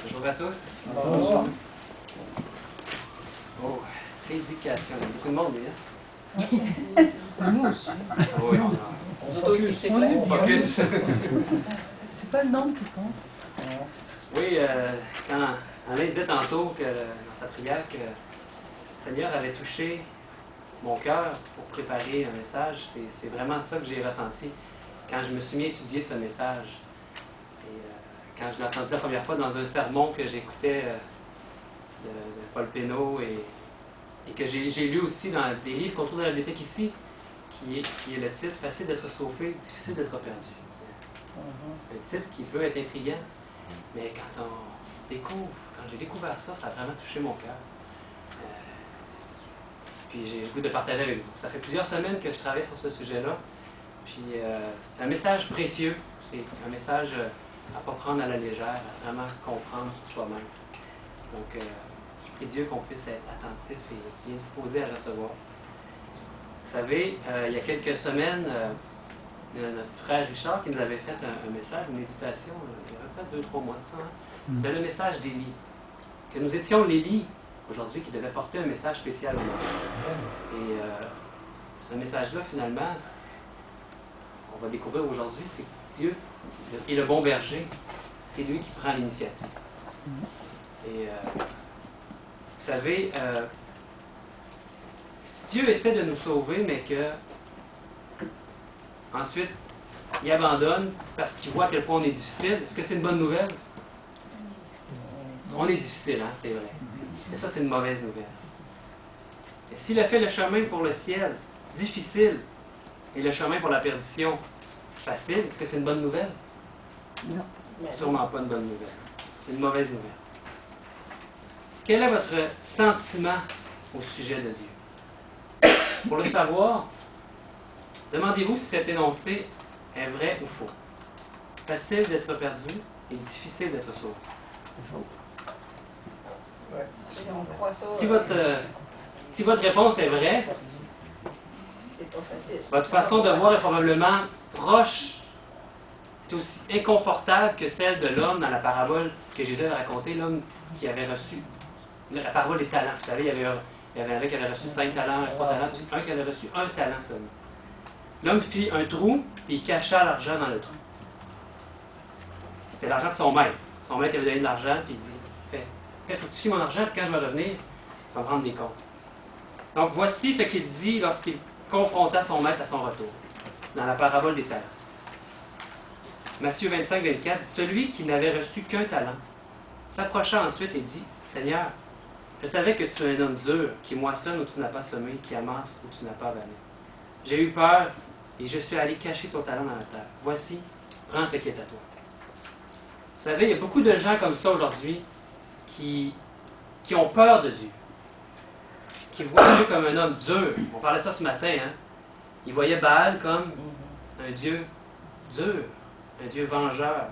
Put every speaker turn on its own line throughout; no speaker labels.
Bonjour à tous.
Bonjour.
Oh, prédication. Il y a beaucoup de monde, hein?
Nous aussi.
Oui,
On
focus.
C'est pas le nombre qui compte.
Oui, quand Alain disait tantôt que, dans sa prière que le Seigneur avait touché mon cœur pour préparer un message, c'est vraiment ça que j'ai ressenti quand je me suis mis à étudier ce message. Et quand je l'ai entendu la première fois dans un sermon que j'écoutais de Paul Pénaud et que j'ai lu aussi dans des livres qu'on trouve dans la bibliothèque ici, qui est le titre « Facile d'être sauvé, difficile d'être perdu ». Un titre qui peut être intriguant, mais quand j'ai découvert ça, ça a vraiment touché mon cœur. Puis j'ai le goût de partager avec vous. Ça fait plusieurs semaines que je travaille sur ce sujet-là. Puis c'est un message précieux. C'est un message à ne pas prendre à la légère, à vraiment comprendre soi-même. Donc, je prie Dieu qu'on puisse être attentif et bien disposé à recevoir. Vous savez, il y a quelques semaines, notre frère Richard qui nous avait fait un message, une méditation, il y a peut-être 2-3 mois de ça. C'était le message d'Élie. Que nous étions l'Élie aujourd'hui qui devait porter un message spécial au monde. Et ce message-là, finalement, on va découvrir aujourd'hui, c'est que Dieu est le bon berger. C'est lui qui prend l'initiative. Et vous savez, Dieu essaie de nous sauver, mais que ensuite, il abandonne parce qu'il voit à quel point on est difficile. Est-ce que c'est une bonne nouvelle? On est difficile, hein, c'est vrai. Et ça, c'est une mauvaise nouvelle. Et s'il a fait le chemin pour le ciel difficile et le chemin pour la perdition facile, est-ce que c'est une bonne nouvelle?
Non.
Sûrement pas une bonne nouvelle. C'est une mauvaise nouvelle. Quel est votre sentiment au sujet de Dieu? Pour le savoir, demandez-vous si cet énoncé est vrai ou faux. Facile d'être perdu et difficile d'être sauvé. Si votre réponse est vraie, votre façon de voir est probablement proche, est aussi inconfortable que celle de l'homme dans la parabole que Jésus a racontée, l'homme qui avait reçu la parabole des talents. Vous savez, il y avait un qui avait reçu 5 talents, 3 talents, puis un qui avait reçu 1 talent seulement. L'homme fit un trou, puis il cacha l'argent dans le trou. C'était l'argent de son maître. Son maître avait donné de l'argent, puis il dit fais fructifier mon argent, puis quand je vais revenir, tu vas me rendre des comptes. Donc voici ce qu'il dit lorsqu'il confronta son maître à son retour, dans la parabole des talents. Matthieu 25, 24, celui qui n'avait reçu qu'un talent s'approcha ensuite et dit, Seigneur, je savais que tu es un homme dur, qui moissonne où tu n'as pas semé, qui amasse où tu n'as pas vanné. J'ai eu peur et je suis allé cacher ton talent dans la terre. Voici, prends ce qui est à toi. Vous savez, il y a beaucoup de gens comme ça aujourd'hui qui ont peur de Dieu, qui voient Dieu comme un homme dur. On parlait de ça ce matin, hein? Ils voyaient Baal comme un Dieu dur, un Dieu vengeur,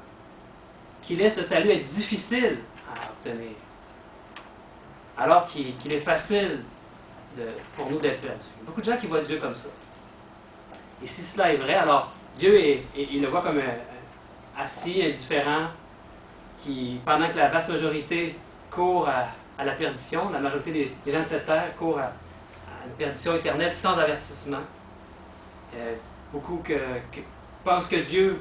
qui laisse le salut être difficile à obtenir, alors qu'il est facile pour nous d'être perdus. Il y a beaucoup de gens qui voient Dieu comme ça. Et si cela est vrai, alors Dieu il le voit comme assis, indifférent, qui, pendant que la vaste majorité court à la perdition, la majorité des gens de cette terre courent à une perdition éternelle sans avertissement. Beaucoup pensent que Dieu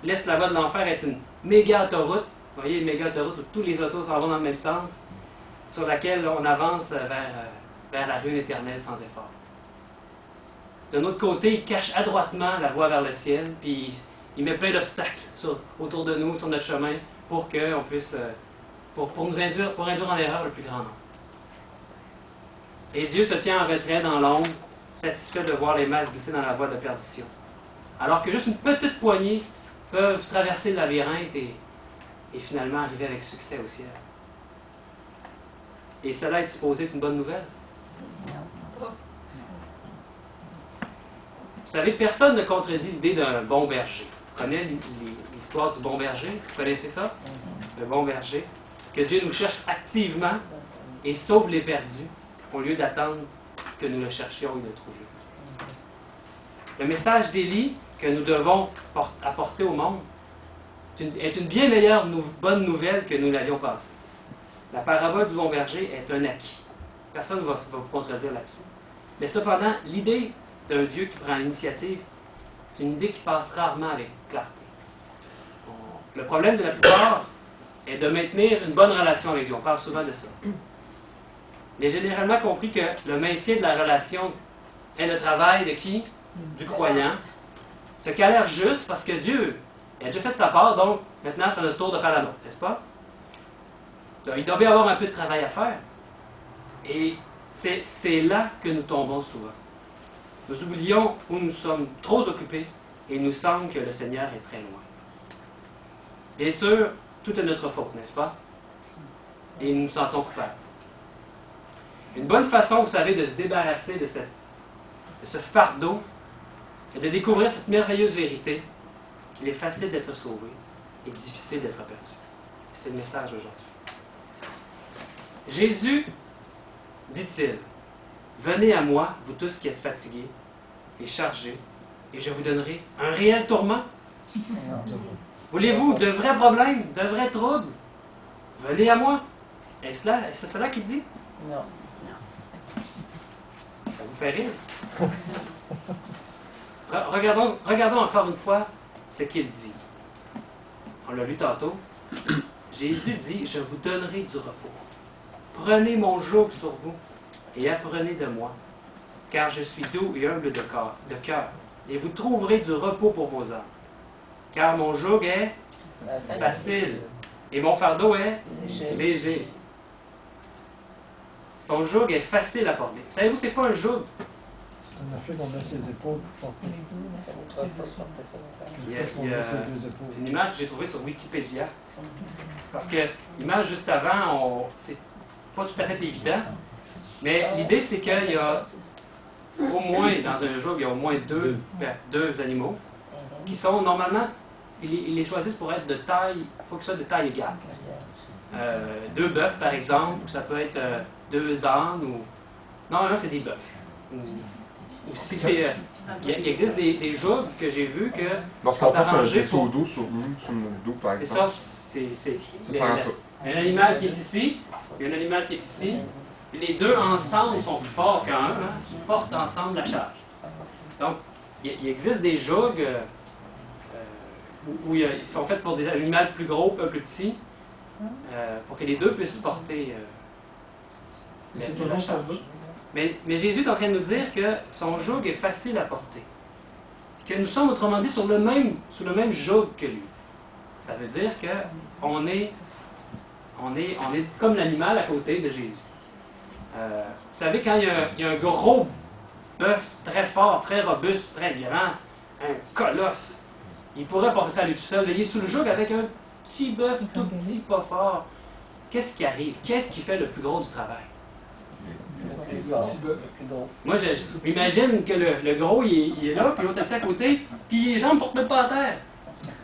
laisse la voie de l'enfer être une méga autoroute. Vous voyez, une méga autoroute où tous les autos s'en vont dans le même sens, sur laquelle on avance vers la ruine éternelle sans effort. De notre côté, il cache adroitement la voie vers le ciel, puis il met plein d'obstacles autour de nous, sur notre chemin, pour qu'on puisse, pour induire en erreur le plus grand nombre. Et Dieu se tient en retrait dans l'ombre, satisfait de voir les masses glisser dans la voie de perdition. Alors que juste une petite poignée peuvent traverser le labyrinthe et finalement arriver avec succès au ciel. Et cela est supposé être une bonne nouvelle? Vous savez, personne ne contredit l'idée d'un bon berger. Vous connaissez l'histoire du bon berger? Vous connaissez ça? Le bon berger. Que Dieu nous cherche activement et sauve les perdus, au lieu d'attendre que nous le cherchions et le trouvions. Le message d'Élie que nous devons apporter au monde, est une bien meilleure bonne nouvelle que nous l'avions pensé. La parabole du bon berger est un acquis. Personne ne va vous contredire là-dessus. Mais cependant, l'idée d'un Dieu qui prend l'initiative, c'est une idée qui passe rarement avec clarté. Le problème de la plupart est de maintenir une bonne relation avec Dieu. On parle souvent de ça. Il est généralement compris que le maintien de la relation est le travail de qui? Du croyant. Ce qui a l'air juste parce que Dieu a déjà fait sa part, donc maintenant c'est notre tour de faire la nôtre, n'est-ce pas? Donc, il doit bien avoir un peu de travail à faire. Et c'est là que nous tombons souvent. Nous oublions où nous sommes trop occupés et il nous semble que le Seigneur est très loin. Bien sûr, tout est notre faute, n'est-ce pas? Et nous nous sentons coupables. Une bonne façon, vous savez, de se débarrasser de ce fardeau est de découvrir cette merveilleuse vérité qu'il est facile d'être sauvé et difficile d'être perdu. C'est le message d'aujourd'hui. Jésus, dit-il, « Venez à moi, vous tous qui êtes fatigués et chargés, et je vous donnerai un réel tourment. » Voulez-vous de vrais problèmes, de vrais troubles? Venez à moi. Est-ce cela qu'il dit?
Non.
Ça vous fait rire? Regardons encore une fois ce qu'il dit. On l'a lu tantôt. Jésus dit, « Je vous donnerai du repos. Prenez mon joug sur vous et apprenez de moi, car je suis doux et humble de cœur, et vous trouverez du repos pour vos âmes. Car mon joug est facile et mon fardeau est léger. » Son joug est facile à porter. Savez-vous c'est quoi un joug?
On a fait qu'on met ses épaules pour porter.
Il y a une image que j'ai trouvée sur Wikipédia. Parce que l'image juste avant, c'est pas tout à fait évident. Mais l'idée, c'est qu'il y a au moins, dans un joug, il y a au moins deux animaux qui sont normalement, ils les choisissent pour être de taille, il faut que ce soit de taille égale. 2 bœufs, par exemple, ou ça peut être 2 ânes, ou... Normalement, c'est des bœufs. Ou si c'est... il existe des jougs que j'ai vus que
Lorsqu'on
sont
porte un
arrangés
vaisseau
pour...
d'eau sur notre dos, par
C'est
exemple.
ça, c'est un animal qui est ici, il y a un animal qui est ici, et les deux ensemble sont plus forts qu'un, hein, ils portent ensemble la charge. Donc, il existe des jougs où ils sont faits pour des animaux plus gros, un plus petits, pour que les deux puissent porter la charge. Mais Jésus est en train de nous dire que son joug est facile à porter. Que nous sommes, autrement dit, sous le même joug que lui. Ça veut dire qu'on est comme l'animal à côté de Jésus. Vous savez, quand il y a un gros bœuf très fort, très robuste, très grand, un colosse, il pourrait porter ça à lui tout seul. Il est sous le joug avec un petit bœuf tout petit, pas fort. Qu'est-ce qui arrive? Qu'est-ce qui fait le plus gros du travail? Moi, j'imagine que le gros, il est là, puis l'autre est à côté, puis les jambes ne portent même pas à terre.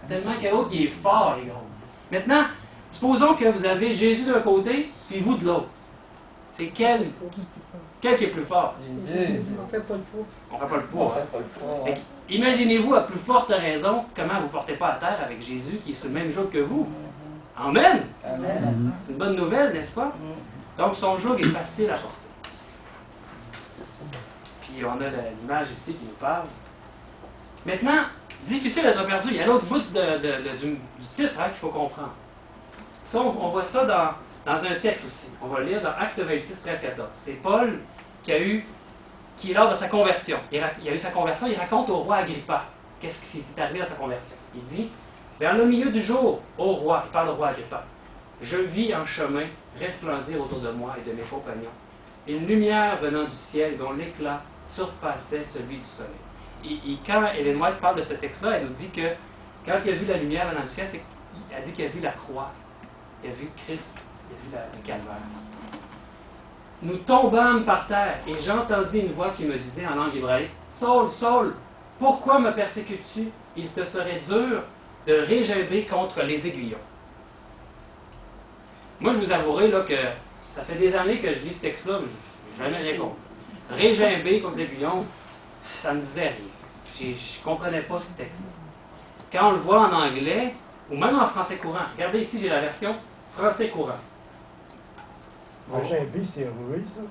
Tellement que l'autre, il est fort, les gros. Maintenant, supposons que vous avez Jésus d'un côté, puis vous de l'autre. C'est quel qui est plus fort?
Jésus. On ne fait pas le poids.
On ne fait pas le poids. Hein? Imaginez-vous à plus forte raison comment vous ne portez pas à terre avec Jésus qui est sur le même joug que vous. Amen!
Amen.
C'est une bonne nouvelle, n'est-ce pas? Donc son joug est facile à porter. Puis on a l'image ici qui nous parle. Maintenant, difficile d'être perdu. Il y a l'autre bout du titre hein, qu'il faut comprendre. Ça, on voit ça dans un texte aussi. On va le lire dans Actes 26, 13-14. C'est Paul qui est lors de sa conversion. Il a eu sa conversion, il raconte au roi Agrippa qu'est-ce qui s'est arrivé à sa conversion. Il dit, vers le milieu du jour, ô roi, il parle au roi Agrippa, je vis en chemin resplendir autour de moi et de mes compagnons une lumière venant du ciel dont l'éclat surpassait celui du soleil. Et quand Ellen White parle de ce texte-là, elle nous dit que quand il a vu la lumière venant du ciel, elle dit qu'il a vu la croix, il a vu Christ, il a vu le calvaire. Nous tombâmes par terre et j'entendis une voix qui me disait en langue hébraïque, Saul, Saul, pourquoi me persécutes-tu? Il te serait dur de régimber contre les aiguillons. Moi, je vous avouerai là, que ça fait des années que je lis ce texte-là, je n'ai jamais rien compris. Régimber contre les aiguillons, ça ne me disait rien. Je ne comprenais pas ce texte-là. Quand on le voit en anglais, ou même en français courant. Regardez ici, j'ai la version français courant.
Régimber, c'est ruer, ça.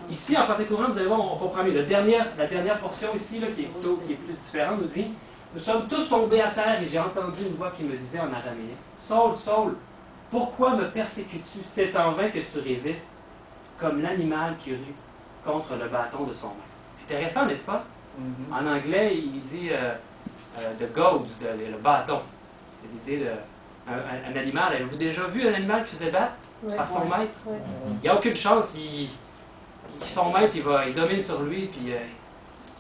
Ici, en français courant, vous allez voir, on comprend mieux. La dernière portion ici, là, qui est plus différente, nous dit « Nous sommes tous tombés à terre et j'ai entendu une voix qui me disait en araméen « Saul, Saul, pourquoi me persécutes-tu? C'est en vain que tu résistes, comme l'animal qui rue contre le bâton de son maître. » Intéressant, n'est-ce pas? En anglais, il dit the goad, le bâton. C'est l'idée d'un animal. Avez-vous déjà vu un animal qui se faisait battre par son maître? Il n'y a aucune chance. Son maître, il domine sur lui, puis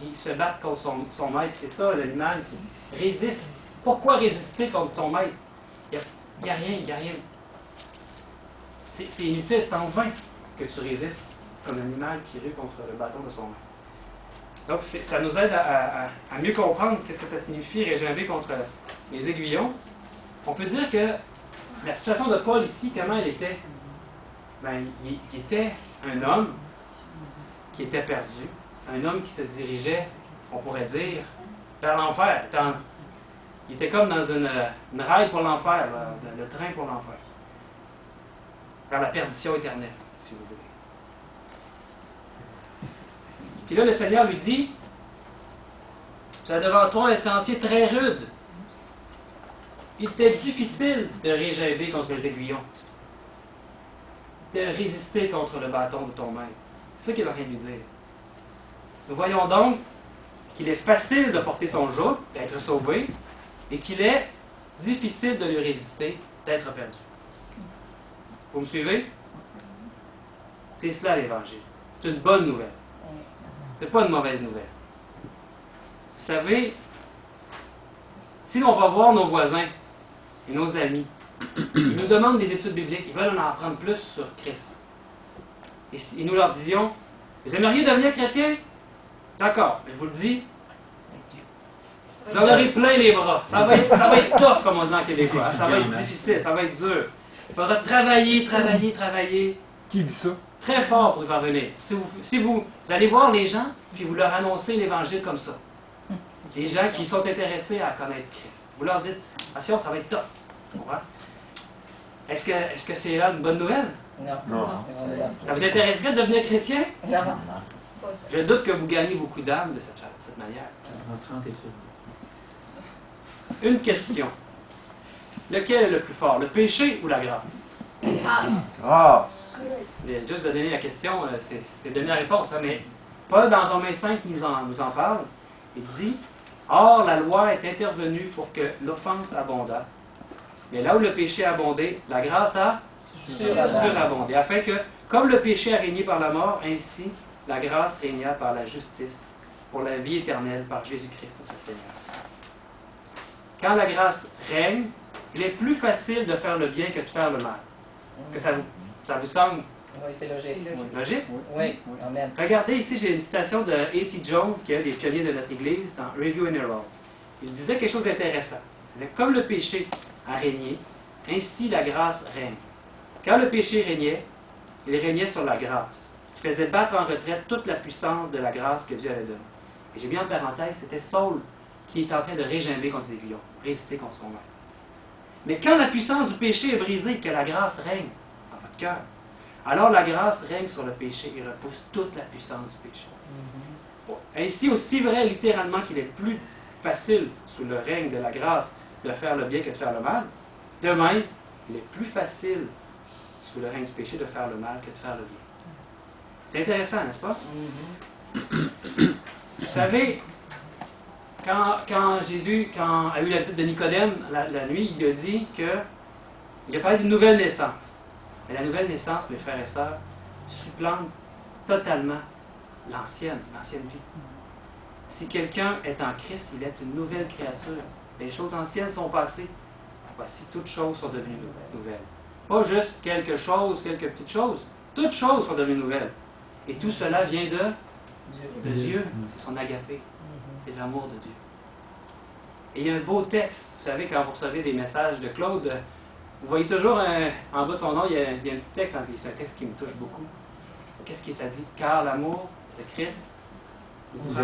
il se bat contre son maître. C'est ça, l'animal qui résiste. Pourquoi résister contre ton maître? Il n'y a rien. C'est inutile, c'est en vain que tu résistes comme l'animal qui rue contre le bâton de son maître. Donc, ça nous aide à mieux comprendre qu'est-ce que ça signifie régimber contre les aiguillons. On peut dire que la situation de Paul ici, comment elle était? Ben, il était un homme qui était perdu, un homme qui se dirigeait, on pourrait dire, vers l'enfer. Il était comme dans une raille pour l'enfer, le train pour l'enfer, vers la perdition éternelle, si vous voulez. Puis là, le Seigneur lui dit, tu as devant toi un sentier très rude. Il était difficile de régimber contre les aiguillons, de résister contre le bâton de ton maître. C'est ça qu'il est en train de lui dire. Nous voyons donc qu'il est facile de porter son joug, d'être sauvé, et qu'il est difficile de lui résister, d'être perdu. Vous me suivez? C'est cela l'Évangile. C'est une bonne nouvelle. C'est pas une mauvaise nouvelle. Vous savez, si l'on va voir nos voisins et nos amis, ils nous demandent des études bibliques, ils veulent en apprendre plus sur Christ. Et nous leur disions, vous aimeriez devenir chrétien? D'accord, mais je vous le dis, vous en aurez plein les bras. Ça va être tough, comme on dit en québécois. Ça va être difficile, ça va être dur. Il faudra travailler.
Qui dit ça?
Très fort pour y parvenir. Si vous allez voir les gens, puis vous leur annoncez l'Évangile comme ça. Les gens qui sont intéressés à connaître Christ. Vous leur dites, attention, ça va être top. Est-ce que c'est là une bonne nouvelle?
Non.
Ça vous intéresserait de devenir chrétien?
Non.
Je doute que vous gagnez beaucoup d'âmes de cette manière. Une question. Lequel est le plus fort, le péché ou la grâce? Juste de donner la question, c'est donner la réponse. Hein, mais Paul, dans Romains 5, nous en parle. Il dit, « Or, la loi est intervenue pour que l'offense abondât. Mais là où le péché a abondé, la grâce a surabondé. Afin que, comme le péché a régné par la mort, ainsi la grâce régna par la justice, pour la vie éternelle par Jésus-Christ notre Seigneur. » Quand la grâce règne, il est plus facile de faire le bien que de faire le mal. Que ça vous semble
Oui, c'est logique.
logique?
Oui, amen.
Regardez ici, j'ai une citation de A.T. Jones, qui est un des pionniers de notre Église, dans Review and Herald. Il disait quelque chose d'intéressant. Il disait, comme le péché a régné, ainsi la grâce règne. Quand le péché régnait, il régnait sur la grâce, qui faisait battre en retraite toute la puissance de la grâce que Dieu avait donnée. Et j'ai mis en parenthèse, c'était Saul qui est en train de régimber contre les aiguillons, résister contre son maître. Mais quand la puissance du péché est brisée, que la grâce règne dans votre cœur, alors la grâce règne sur le péché et repousse toute la puissance du péché. Ainsi, aussi vrai littéralement qu'il est plus facile sous le règne de la grâce de faire le bien que de faire le mal, de même, il est plus facile sous le règne du péché de faire le mal que de faire le bien. C'est intéressant, n'est-ce pas? Vous savez, quand Jésus a eu la visite de Nicodème la nuit, il a dit il a parlé d'une nouvelle naissance. Mais la nouvelle naissance, mes frères et sœurs, supplante totalement l'ancienne vie. Si quelqu'un est en Christ, il est une nouvelle créature. Les choses anciennes sont passées. Voici, toutes choses sont devenues nouvelles. Pas juste quelque chose, quelques petites choses. Toutes choses sont devenues nouvelles. Et tout cela vient de Dieu. C'est son agapé. C'est l'amour de Dieu. Et il y a un beau texte. Vous savez, quand vous recevez des messages de Claude, vous voyez toujours en bas de son nom, il y a un petit texte. C'est un texte qui me touche beaucoup. Qu'est-ce que ça dit? Car l'amour de Christ nous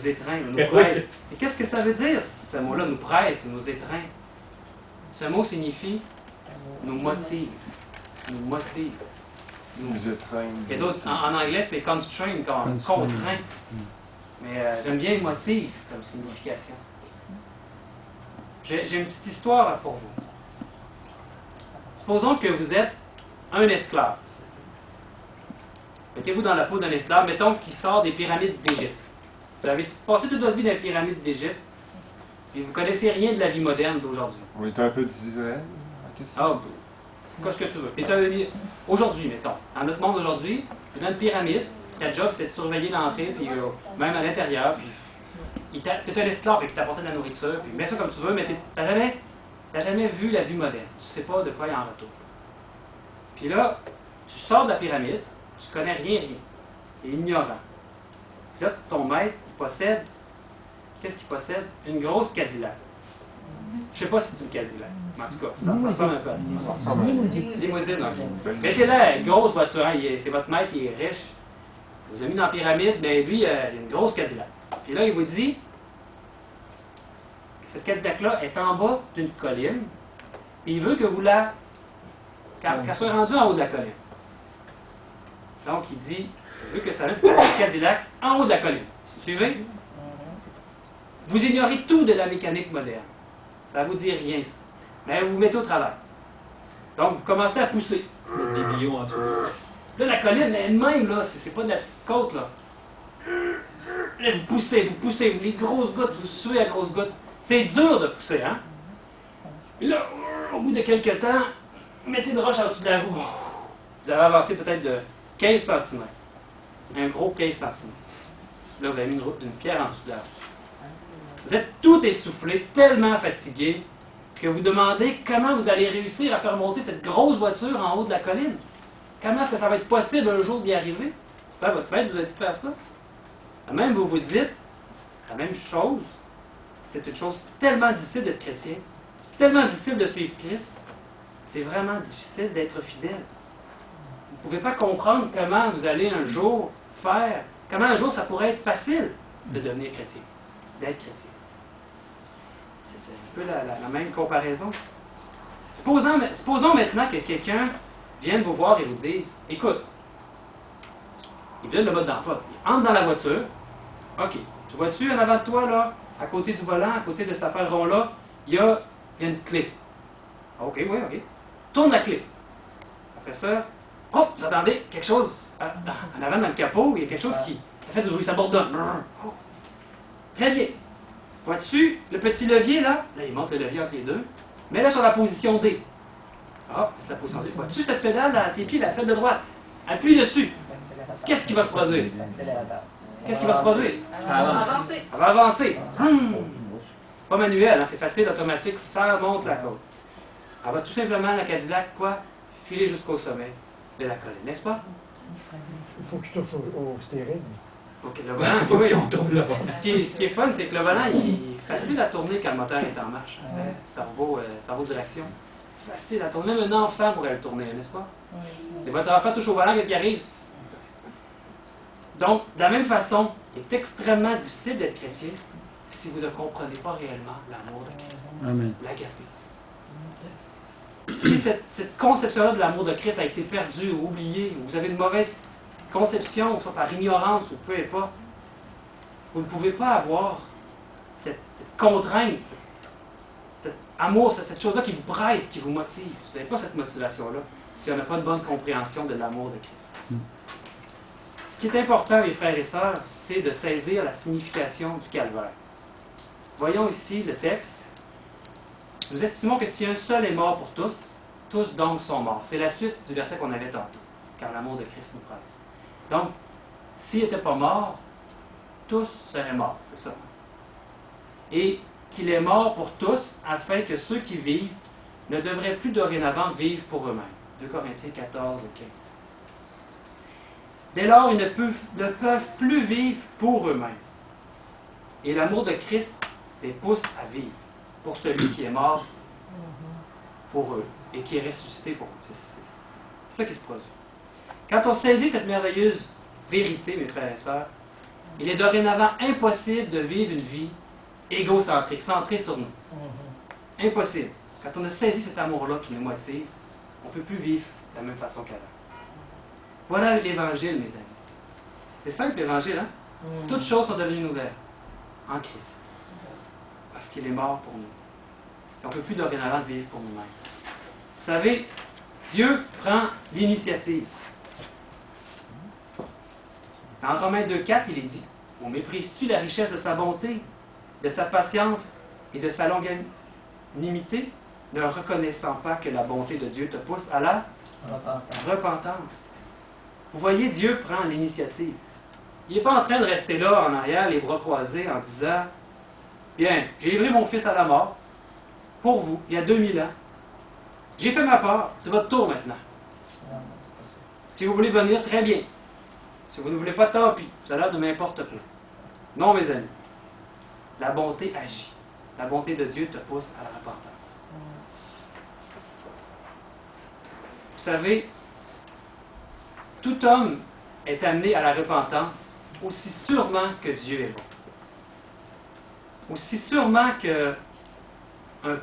étreint, nous presse. Et qu'est-ce que ça veut dire? ce mot-là nous presse, nous étreint. Ce mot signifie nous motive. Nous motive.
Nous étreignent.
Il y a d'autres, en anglais, c'est constraint, comme contraint. Mais j'aime bien motive comme signification. J'ai une petite histoire pour vous. Supposons que vous êtes un esclave. Mettez-vous dans la peau d'un esclave, mettons qu'il sort des pyramides d'Égypte. Vous avez passé toute votre vie dans les pyramides d'Égypte, et vous ne connaissez rien de la vie moderne d'aujourd'hui.
On est un peu d'Israël.
Ah, qu'est-ce que tu veux? Aujourd'hui, mettons, dans notre monde aujourd'hui, tu es dans une pyramide, ta job c'était de surveiller l'entrée, puis même à l'intérieur, puis tu es un esclave et qui t'apportait de la nourriture, puis mets ça comme tu veux, mais tu n'as jamais vu la vie moderne. Tu ne sais pas de quoi il y a en retour. Puis là, tu sors de la pyramide, tu connais rien. Tu es ignorant. Puis là, ton maître, il possède, qu'est-ce qu'il possède? Une grosse Cadillac. Je sais pas si c'est une Cadillac, mais en tout cas, ça ressemble un peu à ça. Limousine, ok. Mettez-la, une grosse voiture, hein, c'est votre maître, il est riche. Il vous a mis dans la pyramide, mais lui, il a une grosse Cadillac. Puis là, il vous dit, cette Cadillac-là est en bas d'une colline, et il veut que vous qu'elle soit rendue en haut de la colline. Donc, il dit, il veut que ça mette le Cadillac en haut de la colline. Vous suivez? Vous ignorez tout de la mécanique moderne. Ça ne vous dit rien, ça. Mais vous vous mettez au travail. Donc, vous commencez à pousser. Des billots en dessous. Là, la colline elle-même, là, c'est pas de la petite côte, là. Là, vous poussez, les grosses gouttes, vous suivez à grosses gouttes. C'est dur de pousser, hein? Et là, au bout de quelques temps, mettez une roche en dessous de la roue. Vous avez avancé peut-être de 15 cm. Un gros 15 cm. Là, vous avez mis une pierre en dessous de la roue. Vous êtes tout essoufflé, tellement fatigué, que vous demandez comment vous allez réussir à faire monter cette grosse voiture en haut de la colline. Comment est-ce que ça va être possible un jour d'y arriver? C'est pas votre maître vous a dit de faire ça. Même vous vous dites la même chose. C'est une chose tellement difficile d'être chrétien, tellement difficile de suivre Christ. C'est vraiment difficile d'être fidèle. Vous ne pouvez pas comprendre comment vous allez un jour faire, comment un jour ça pourrait être facile de devenir chrétien, d'être chrétien. C'est un peu la même comparaison. Supposons maintenant que quelqu'un vienne vous voir et vous dise, écoute, il donne le mode d'emploi, il entre dans la voiture, ok, tu vois-tu en avant de toi, là, à côté du volant, à côté de cet affaire rond-là, il y a une clé. Ok, oui, ok. Tourne la clé. Après ça, hop, vous entendez quelque chose en avant dans le capot, il y a quelque chose qui fait du bruit, ça bourdonne. Très bien. Vois-tu le petit levier là? Là, il monte le levier entre les deux. Mets-le sur la position D. Ah, c'est la position D. Vois-tu cette pédale à tes pieds, la celle de droite? Appuie dessus. Qu'est-ce qui va se produire? Qu'est-ce qui va se produire?
Elle va avancer.
Elle va avancer. Pas manuel, hein, c'est facile, automatique, ça monte la côte. Elle va tout simplement, la Cadillac, quoi? Filer jusqu'au sommet de la colline, n'est-ce pas?
Il faut que je touche au steering.
Ok, le volant, oui, on tourne là. Ce qui est fun, c'est que le volant, il est facile à tourner quand le moteur est en marche. Cerveau direction. Facile à tourner. Même un enfant pourrait le tourner, n'est-ce pas? Si votre enfant touche au volant, qu'est-ce qui arrive? Donc, de la même façon, il est extrêmement difficile d'être chrétien si vous ne comprenez pas réellement l'amour de Christ.
Amen.
L'agapé. Si cette conception-là de l'amour de Christ a été perdue ou oubliée, ou vous avez une mauvaise conception, soit par ignorance ou peu importe, vous ne pouvez pas avoir cette contrainte, cet amour, cette chose-là qui vous presse, qui vous motive. Vous n'avez pas cette motivation-là si on n'a pas une bonne compréhension de l'amour de Christ. Ce qui est important, les frères et sœurs, c'est de saisir la signification du calvaire. Voyons ici le texte. Nous estimons que si un seul est mort pour tous, tous donc sont morts. C'est la suite du verset qu'on avait tantôt, car l'amour de Christ nous presse. Donc, s'il n'était pas mort, tous seraient morts, c'est ça. Et qu'il est mort pour tous, afin que ceux qui vivent ne devraient plus dorénavant vivre pour eux-mêmes. 2 Corinthiens 14 et 15. Dès lors, ils ne peuvent plus vivre pour eux-mêmes. Et l'amour de Christ les pousse à vivre pour celui qui est mort pour eux et qui est ressuscité pour eux. C'est ça qui se produit. Quand on saisit cette merveilleuse vérité, mes frères et sœurs, il est dorénavant impossible de vivre une vie égocentrique, centré sur nous. Impossible. Quand on a saisi cet amour-là qui nous motive, on ne peut plus vivre de la même façon qu'avant. Voilà l'Évangile, mes amis. C'est simple l'Évangile, hein? Toutes choses sont devenues nouvelles en Christ. Parce qu'il est mort pour nous. Et on ne peut plus dorénavant vivre pour nous-mêmes. Vous savez, Dieu prend l'initiative. Dans Romains 2,4, il est dit: on méprise-tu la richesse de sa bonté, de sa patience et de sa longanimité, ne reconnaissant pas que la bonté de Dieu te pousse à la repentance. Vous voyez, Dieu prend l'initiative. Il n'est pas en train de rester là en arrière, les bras croisés, en disant: bien, j'ai livré mon fils à la mort pour vous, il y a 2000 ans. J'ai fait ma part, c'est votre tour maintenant. Si vous voulez venir, très bien. Si vous ne voulez pas, tant pis. Cela ne m'importe pas. Non, mes amis. La bonté agit. La bonté de Dieu te pousse à la repentance. Vous savez, tout homme est amené à la repentance aussi sûrement que Dieu est bon. Aussi sûrement qu'un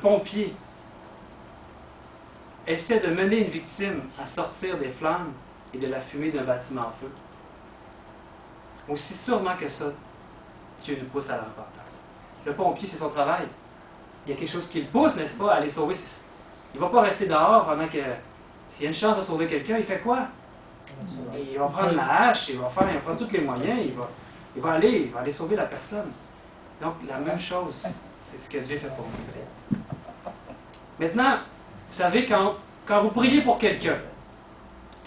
pompier essaie de mener une victime à sortir des flammes et de la fumée d'un bâtiment en feu. Aussi sûrement que ça, Dieu nous pousse à la repentance. Le pompier, c'est son travail. Il y a quelque chose qui le pousse, n'est-ce pas, à aller sauver. Il ne va pas rester dehors pendant que... S'il y a une chance de sauver quelqu'un, il fait quoi? Il va prendre la hache, il va prendre tous les moyens, il va aller sauver la personne. Donc, la même chose, c'est ce que Dieu fait pour nous. Maintenant, vous savez, quand vous priez pour quelqu'un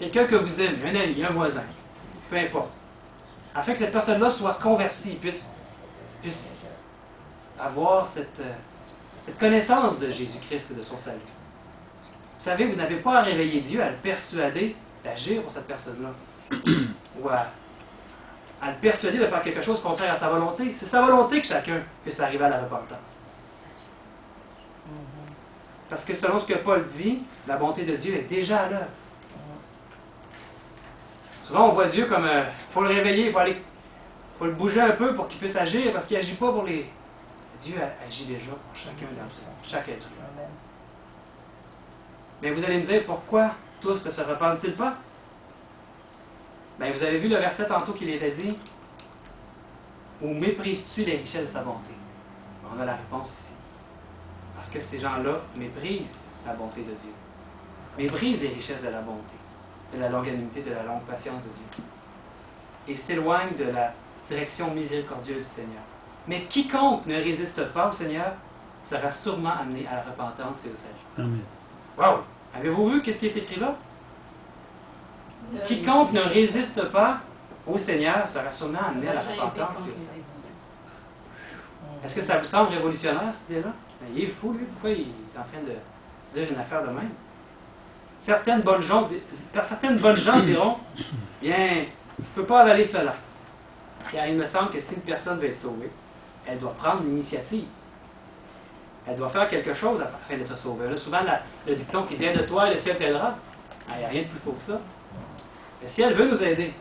que vous aimez, un ami, un voisin, peu importe, afin que cette personne-là soit convertie, puisse avoir cette connaissance de Jésus-Christ et de son salut. Vous savez, vous n'avez pas à réveiller Dieu, à le persuader d'agir pour cette personne-là. Ou à le persuader de faire quelque chose contraire à sa volonté. C'est sa volonté que chacun puisse arriver à la repentance. Parce que selon ce que Paul dit, la bonté de Dieu est déjà à l'œuvre. Souvent, on voit Dieu comme... Il faut le réveiller, il faut le bouger un peu pour qu'il puisse agir, parce qu'il n'agit pas pour les... Dieu agit déjà pour chacun d'entre nous, chaque être humain. Mais vous allez me dire, pourquoi tous ne se repentent-ils pas? Bien, vous avez vu le verset tantôt qu'il était dit, ou méprises-tu les richesses de sa bonté? On a la réponse ici. Parce que ces gens-là méprisent la bonté de Dieu. Méprisent les richesses de la bonté, de la longanimité, de la longue patience de Dieu. Et s'éloignent de la direction miséricordieuse du Seigneur. Mais quiconque ne résiste pas au Seigneur sera sûrement amené à la repentance et au salut.
Amen.
Wow! Avez-vous vu qu'est-ce qui est écrit là? Quiconque ne résiste pas au Seigneur sera sûrement amené à la repentance et au salut. Est-ce que ça vous semble révolutionnaire, cette idée-là? Ben, il est fou, lui. Pourquoi il est en train de dire une affaire de même? Certaines bonnes gens diront, bien, je ne peux pas avaler cela. Car il me semble que si une personne veut être sauvée, elle doit prendre l'initiative. Elle doit faire quelque chose afin d'être sauvée. Là, souvent, le dicton qui vient de toi, le ciel t'aidera. Il n'y a rien de plus faux que ça. Le ciel veut nous aider.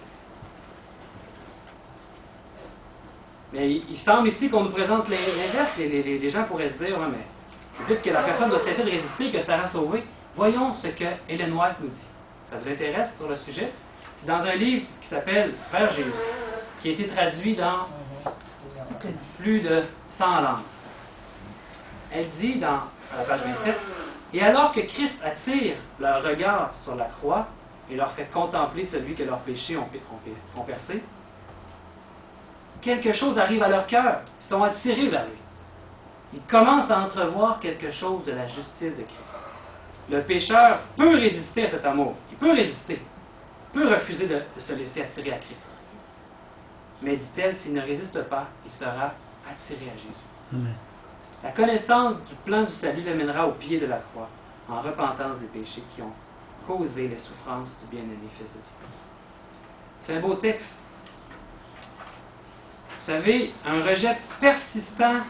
Mais il semble ici qu'on nous présente l'inverse. Les gens pourraient se dire, ouais, mais vous dites que la personne doit cesser de résister, que ça rend sauvée. Voyons ce que Ellen White nous dit. Ça vous intéresse sur le sujet? C'est dans un livre qui s'appelle Frère Jésus, qui a été traduit dans plus de 100 langues. Elle dit dans la page 27, « Et alors que Christ attire leur regard sur la croix et leur fait contempler celui que leurs péchés ont percé, quelque chose arrive à leur cœur. Ils sont attirés vers lui. Ils commencent à entrevoir quelque chose de la justice de Christ. Le pécheur peut résister à cet amour. Il peut résister. Il peut refuser de se laisser attirer à Christ. Mais, dit-elle, s'il ne résiste pas, il sera attiré à Jésus.
Amen.
La connaissance du plan du salut l'amènera au pied de la croix, en repentance des péchés qui ont causé les souffrances du bien-aimé Fils de Dieu. C'est un beau texte. Vous savez, un rejet persistant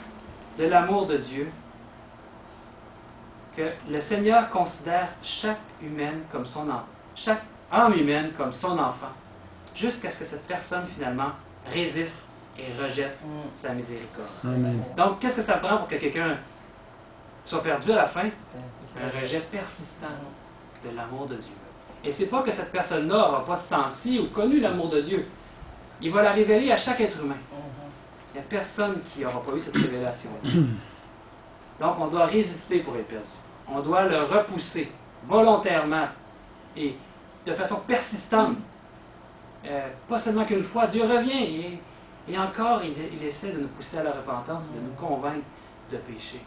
de l'amour de Dieu, que le Seigneur considère chaque âme humaine comme son enfant, jusqu'à ce que cette personne finalement résiste et rejette sa miséricorde.
Amen.
Donc, qu'est-ce que ça prend pour que quelqu'un soit perdu à la fin? Un rejet persistant de l'amour de Dieu. Et c'est pas que cette personne-là n'aura pas senti ou connu l'amour de Dieu. Il va la révéler à chaque être humain. Il n'y a personne qui n'aura pas eu cette révélation. Donc, on doit résister pour être perdu. On doit le repousser volontairement et de façon persistante. Pas seulement qu'une fois, Dieu revient et encore, il essaie de nous pousser à la repentance, de nous convaincre de pécher.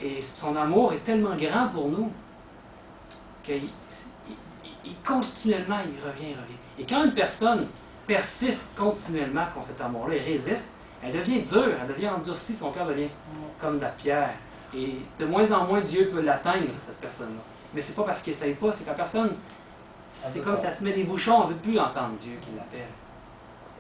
Et son amour est tellement grand pour nous qu'il continuellement, il revient. Et quand une personne persiste continuellement contre cet amour-là et résiste, elle devient dure, elle devient endurcie, son cœur devient comme de la pierre. Et de moins en moins, Dieu peut l'atteindre, cette personne-là. Mais c'est pas parce qu'il n'essaye pas, c'est que la personne, c'est comme si ça se met des bouchons, on ne veut plus entendre Dieu qui l'appelle.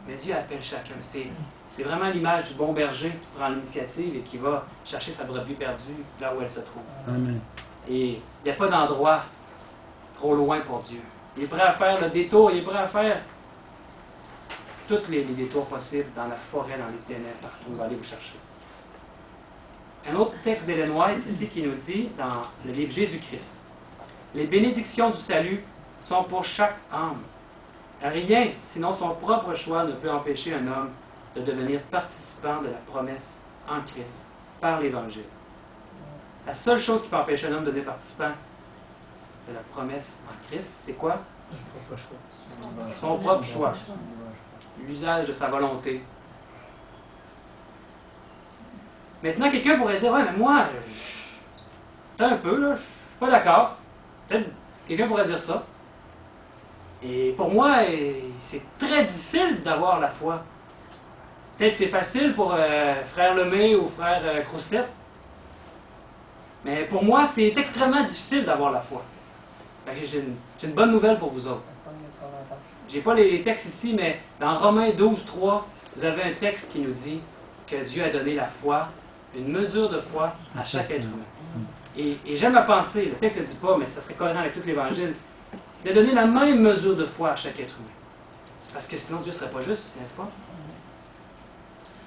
Mais Dieu appelle chacun. C'est vraiment l'image du bon berger qui prend l'initiative et qui va chercher sa brebis perdue là où elle se trouve.
Amen.
Et il n'y a pas d'endroit trop loin pour Dieu. Il est prêt à faire le détour, il est prêt à faire tous les détours possibles dans la forêt, dans les ténèbres, partout. On va aller vous chercher. Un autre texte d'Ellen White ici qui nous dit, dans le livre Jésus-Christ, les bénédictions du salut sont pour chaque âme. Rien, sinon son propre choix, ne peut empêcher un homme de devenir participant de la promesse en Christ, par l'Évangile. La seule chose qui peut empêcher un homme de devenir participant de la promesse en Christ, c'est quoi? Son propre choix. L'usage de sa volonté. Maintenant, quelqu'un pourrait dire, ouais, mais moi, un peu, là, je suis pas d'accord. Peut-être quelqu'un pourrait dire ça. Et pour moi, c'est très difficile d'avoir la foi. Peut-être que c'est facile pour frère Lemay ou frère Croustette. Mais pour moi, c'est extrêmement difficile d'avoir la foi. J'ai une bonne nouvelle pour vous autres. J'ai pas les textes ici, mais dans Romains 12, 3, vous avez un texte qui nous dit que Dieu a donné la foi, une mesure de foi à chaque être humain. Et j'aime à penser, le texte ne le dit pas, mais ça serait cohérent avec tout l'Évangile, de donner la même mesure de foi à chaque être humain. Parce que sinon Dieu ne serait pas juste, n'est-ce pas?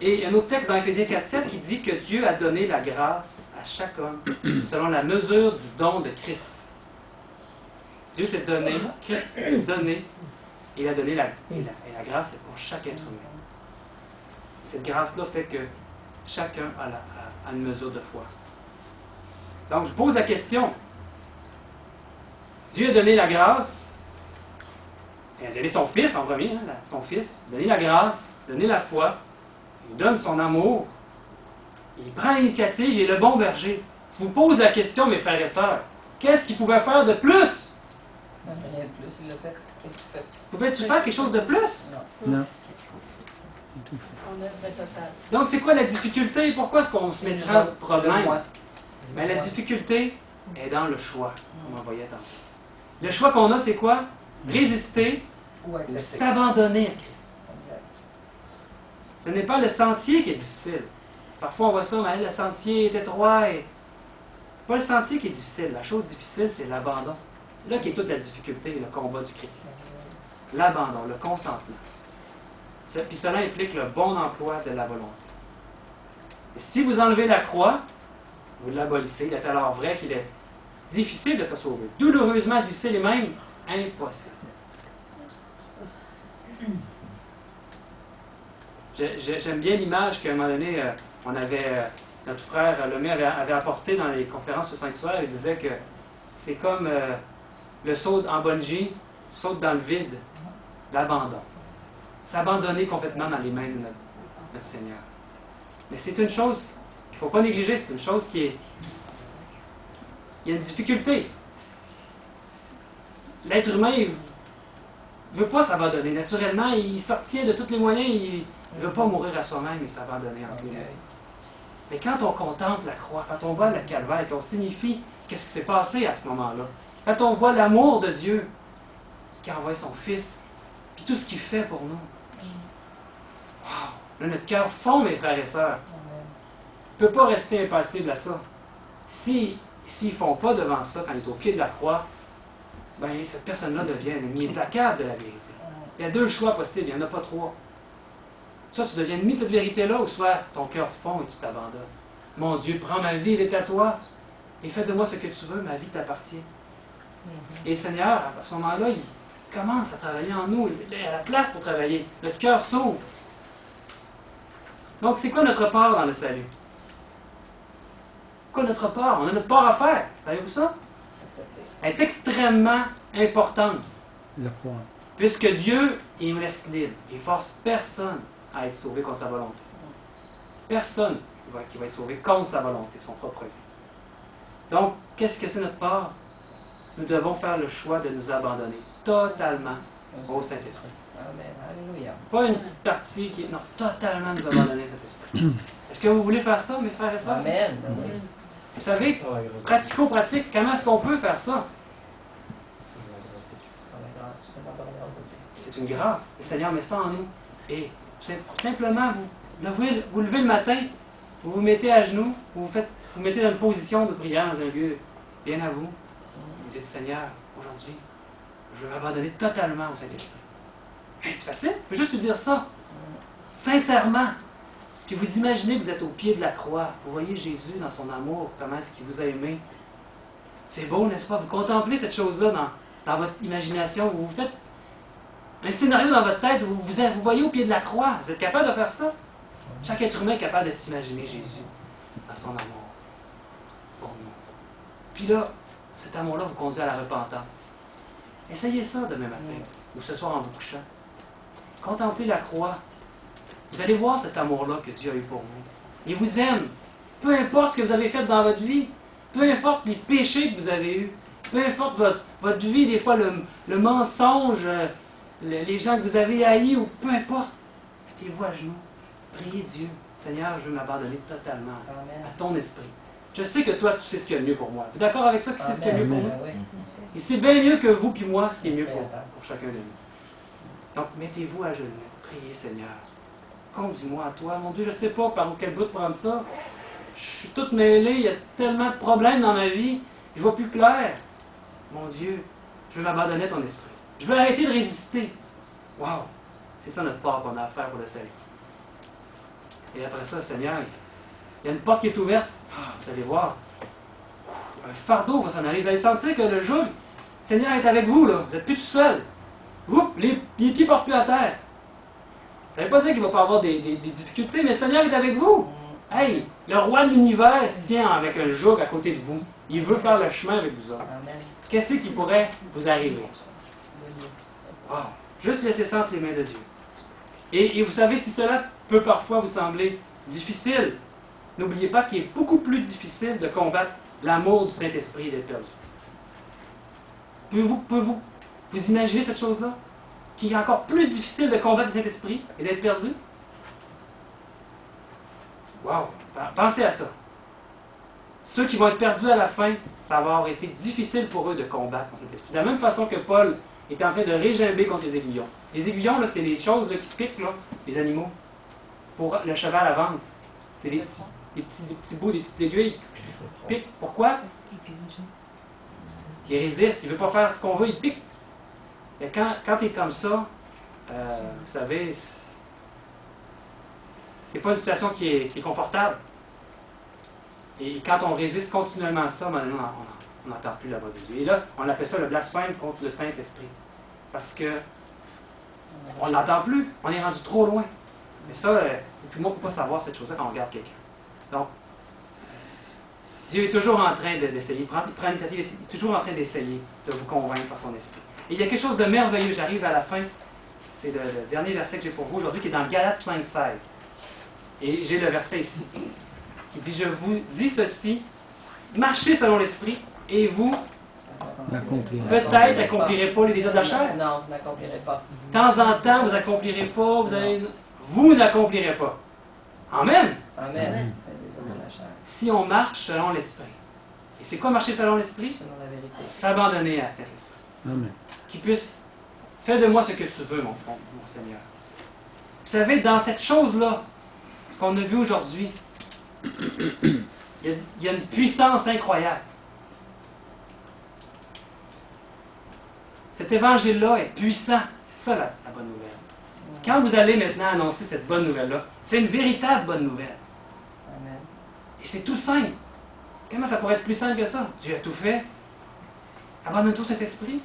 Et un autre texte dans Éphésiens 4.7 qui dit que Dieu a donné la grâce à chaque homme selon la mesure du don de Christ. Dieu s'est donné, Christ s'est donné, et il a donné et la grâce est pour chaque être humain. Cette grâce-là fait que chacun a une mesure de foi. Donc je pose la question. Dieu a donné la grâce, il a donné son Fils en premier, son Fils, il a donné la grâce, il a donné la foi, il donne son amour, il prend l'initiative, il est le bon berger. Je vous pose la question, mes frères et sœurs, qu'est-ce qu'il pouvait faire de plus?
Rien de plus, il l'a fait.
Pouvais-tu faire quelque chose de plus?
Non.
On est total.
Donc c'est quoi la difficulté? Pourquoi est-ce qu'on se mettra dans ce problème? Mais la difficulté est dans le choix, comme on voyait tantôt. Le choix qu'on a, c'est quoi? Résister,
Ou accepter.
s'abandonner à Christ.
Exact.
Ce n'est pas le sentier qui est difficile. Parfois on voit ça, mais le sentier est étroit. C'est pas le sentier qui est difficile. La chose difficile, c'est l'abandon. Là qui est toute la difficulté, le combat du chrétien. L'abandon, le consentement. Puis cela implique le bon emploi de la volonté. Et si vous enlevez la croix, vous l'abolissez. Il est alors vrai qu'il est difficile de se sauver. Douloureusement difficile et même impossible. J'aime bien l'image qu'à un moment donné, on avait, notre frère Lemay avait apporté dans les conférences sur 5 soirs. Il disait que c'est comme le saut en bungee, saute dans le vide, l'abandon. S'abandonner complètement dans les mains de notre Seigneur. Mais c'est une chose qu'il ne faut pas négliger, c'est une chose qui est... Il y a une difficulté. L'être humain ne veut pas s'abandonner. Naturellement, il sortit de tous les moyens, il ne veut pas mourir à soi-même et s'abandonner en lui-même. Mais quand on contemple la croix, quand on voit le calvaire, qu'on signifie qu'est-ce qui s'est passé à ce moment-là, quand on voit l'amour de Dieu qui a envoyé son Fils, puis tout ce qu'il fait pour nous, wow! Là, notre cœur fond, mes frères et sœurs. On ne peut pas rester impassible à ça. S'ils ne font pas devant ça, quand ils sont au pied de la croix, ben, cette personne-là devient un ennemi implacable de la vérité. Il y a 2 choix possibles, il n'y en a pas 3. soit tu deviens ennemi de cette vérité-là, ou soit ton cœur fond et tu t'abandonnes. Mon Dieu, prends ma vie, elle est à toi, et fais de moi ce que tu veux, ma vie t'appartient. Et le Seigneur, à ce moment-là, il commence à travailler en nous, il a la place pour travailler. Notre cœur s'ouvre. Donc, c'est quoi notre part dans le salut? Quoi notre part? On a notre part à faire. Savez-vous ça? Elle est extrêmement importante.
Le point.
Puisque Dieu, il me laisse libre. Il ne force personne à être sauvé contre sa volonté. Personne qui va être sauvé contre sa volonté, son propre vie. Donc, qu'est-ce que c'est notre part? Nous devons faire le choix de nous abandonner totalement au Saint-Esprit.
Amen. Alléluia.
Pas une petite partie qui est... Non, totalement nous abandonner au Saint-Esprit. Est-ce que vous voulez faire ça, mes frères et sœurs?
Amen. Oui.
Vous savez, pratico-pratique, comment est-ce qu'on peut faire ça? C'est une grâce. Le Seigneur met ça en nous. Et simplement, vous levez le matin, vous vous mettez à genoux, vous mettez dans une position de prière dans un lieu bien à vous. Vous dites, Seigneur, aujourd'hui, je veux m'abandonner totalement au Saint-Esprit. Hey, c'est facile, il faut juste lui dire ça. Sincèrement. Puis vous imaginez que vous êtes au pied de la croix. Vous voyez Jésus dans son amour, comment est-ce qu'il vous a aimé. C'est beau, n'est-ce pas? Vous contemplez cette chose-là dans votre imagination. Vous faites un scénario dans votre tête où vous voyez au pied de la croix. Vous êtes capable de faire ça? Chaque être humain est capable de s'imaginer Jésus dans son amour pour nous. Puis là, cet amour-là vous conduit à la repentance. Essayez ça demain matin, ou ce soir en vous couchant. Contemplez la croix. Vous allez voir cet amour-là que Dieu a eu pour vous. Il vous aime. Peu importe ce que vous avez fait dans votre vie, peu importe les péchés que vous avez eus, peu importe votre vie, des fois le mensonge, les gens que vous avez haïs, ou peu importe, mettez-vous à genoux. Priez Dieu. Seigneur, je veux m'abandonner totalement à ton esprit. Je sais que toi, tu sais ce qu'il y a de mieux pour moi. Tu es d'accord avec ça que c'est ce qu'il y a de mieux pour nous? Et c'est bien mieux que vous puis moi ce qui est mieux pour chacun de nous. Donc, mettez-vous à genoux. Priez Seigneur. Conduis-moi à toi. Mon Dieu, je ne sais pas par quel bout prendre ça. Je suis toute mêlée. Il y a tellement de problèmes dans ma vie. Je ne vois plus clair. Mon Dieu, je veux m'abandonner à ton esprit. Je veux arrêter de résister. Wow! C'est ça notre part qu'on a à faire pour le salut. Et après ça, Seigneur, il y a une porte qui est ouverte. Vous allez voir. Un fardeau va s'en aller. Vous allez sentir que le jour, le Seigneur est avec vous. Là. Vous n'êtes plus tout seul. Oups, les pieds ne portent plus à terre. Ça ne veut pas dire qu'il ne va pas avoir des difficultés, mais le Seigneur est avec vous. Hey, le roi de l'univers tient avec un joug à côté de vous. Il veut faire le chemin avec vous autres. Qu'est-ce qui pourrait vous arriver? Wow. Juste laisser ça entre les mains de Dieu. Et vous savez, si cela peut parfois vous sembler difficile, n'oubliez pas qu'il est beaucoup plus difficile de combattre l'amour du Saint-Esprit et d'être perdu. Pouvez-vous imaginez cette chose-là? Qu'il est encore plus difficile de combattre le Saint-Esprit et d'être perdu? Wow! Pensez à ça. Ceux qui vont être perdus à la fin, ça va avoir été difficile pour eux de combattre le Saint-Esprit. De la même façon que Paul était en train de régimber contre les aiguillons. Les aiguillons, là, c'est les choses là, qui piquent, là, les animaux. Pour le cheval avance. C'est des petits bouts, des petites aiguilles qui piquent. Pourquoi? Il résiste, il ne veut pas faire ce qu'on veut, il pique. Et quand il est comme ça, vous savez, c'est pas une situation qui est confortable. Et quand on résiste continuellement à ça, maintenant, on n'entend plus la voix de Dieu. Et là, on appelle ça le blasphème contre le Saint-Esprit. Parce que on ne l'entend plus, on est rendu trop loin. Mais ça, tout le monde ne peut pas savoir cette chose-là quand on regarde quelqu'un. Donc, Dieu est toujours en train d'essayer, il prend l'initiative, il est toujours en train d'essayer de vous convaincre par son esprit. Et il y a quelque chose de merveilleux, j'arrive à la fin, c'est le dernier verset que j'ai pour vous aujourd'hui, qui est dans Galates 5,16. Et j'ai le verset ici, qui dit, je vous dis ceci, marchez selon l'esprit, et vous, peut-être n'accomplirez pas les désirs de la chair.
Non, vous n'accomplirez pas.
De temps en temps, vous n'accomplirez pas, vous n'accomplirez pas. Amen.
Amen. Les désirs de la chair.
Si on marche selon l'esprit. Et c'est quoi marcher selon l'esprit?
Selon la vérité.
S'abandonner à cet esprit.
Amen.
Qui puisse, fais de moi ce que tu veux, mon Seigneur. Vous savez, dans cette chose-là, ce qu'on a vu aujourd'hui, il y a une puissance incroyable. Cet évangile-là est puissant. C'est ça la bonne nouvelle. Quand vous allez maintenant annoncer cette bonne nouvelle-là, c'est une véritable bonne nouvelle.
Amen.
Et c'est tout simple. Comment ça pourrait être plus simple que ça? Dieu a tout fait. Abandonne-toi cet esprit.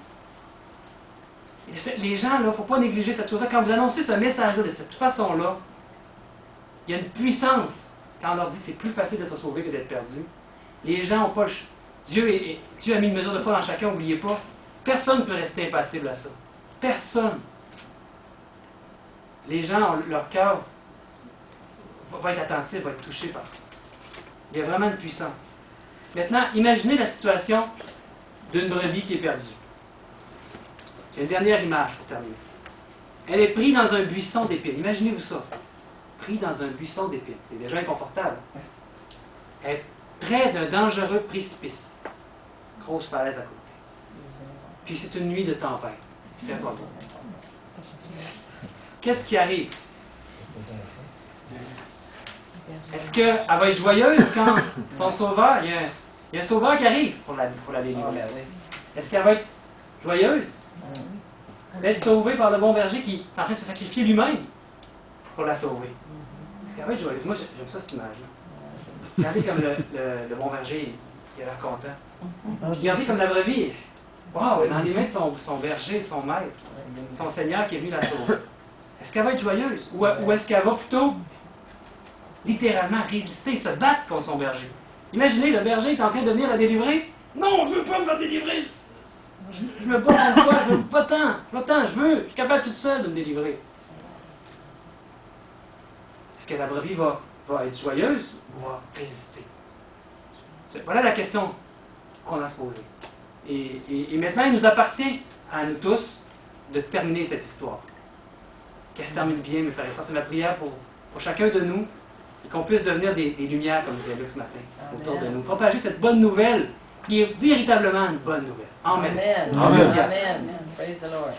Les gens, il ne faut pas négliger cette chose-là. Quand vous annoncez ce message-là de cette façon-là, il y a une puissance quand on leur dit que c'est plus facile d'être sauvé que d'être perdu. Les gens n'ont pas le choix. Dieu a mis une mesure de foi dans chacun, n'oubliez pas. Personne ne peut rester impassible à ça. Personne. Les gens, leur cœur va être attentif, va être touché par ça. Il y a vraiment une puissance. Maintenant, imaginez la situation d'une brebis qui est perdue. J'ai une dernière image pour terminer. Elle est prise dans un buisson d'épines. Imaginez-vous ça. Prise dans un buisson d'épines. C'est déjà inconfortable. Elle est près d'un dangereux précipice. Grosse falaise à côté. Puis c'est une nuit de tempête. C'est pas bon. Qu'est-ce qui arrive? Est-ce qu'elle va être joyeuse quand son sauveur, il y a un sauveur qui arrive pour la délivrer? Est-ce qu'elle va être joyeuse? D'être sauvée par le bon berger qui est en train de se sacrifier lui-même pour la sauver. Est-ce qu'elle va être joyeuse? Moi, j'aime ça cette image-là. Regardez comme le bon berger, il a l'air content. Regardez comme la brebis. Wow, elle est dans les mains de son berger, de son maître, son Seigneur qui est venu la sauver. Est-ce qu'elle va être joyeuse? Ou est-ce qu'elle va plutôt littéralement résister, se battre contre son berger? Imaginez, le berger est en train de venir la délivrer. Non, je ne veux pas me faire délivrer. Je me bats contre toi, je veux pas tant, je suis capable toute seule de me délivrer. Est-ce que la brebis va être joyeuse ou va résister? Voilà la question qu'on a à se poser. Et maintenant, il nous appartient à nous tous de terminer cette histoire. Qu'elle se termine bien, mes frères et sœurs. C'est ma prière pour chacun de nous et qu'on puisse devenir des lumières, comme disait Luc ce matin, autour de nous. Propager cette bonne nouvelle qui est véritablement une bonne nouvelle. Amen.
Amen.
Amen.
Amen. Praise the Lord.